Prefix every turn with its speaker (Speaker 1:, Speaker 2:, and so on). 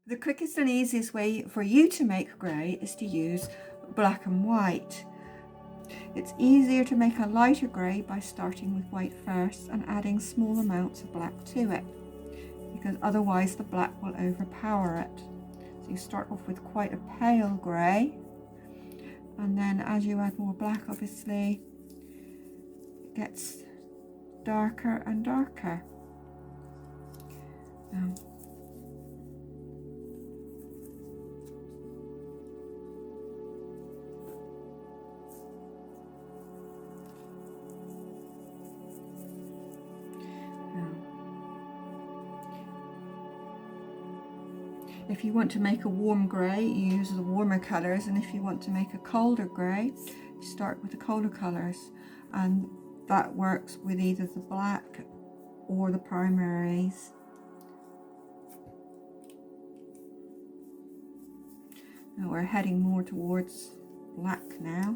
Speaker 1: The quickest and easiest way for you to make grey is to use black and white. It's easier to make a lighter grey by starting with white first and adding small amounts of black to it, because otherwise the black will overpower it. So you start off with quite a pale grey, and then as you add more black, obviously it gets darker and darker. If you want to make a warm grey, you use the warmer colours, and if you want to make a colder grey, you start with the colder colours, and that works with either the black or the primaries. Now we're heading more towards black now.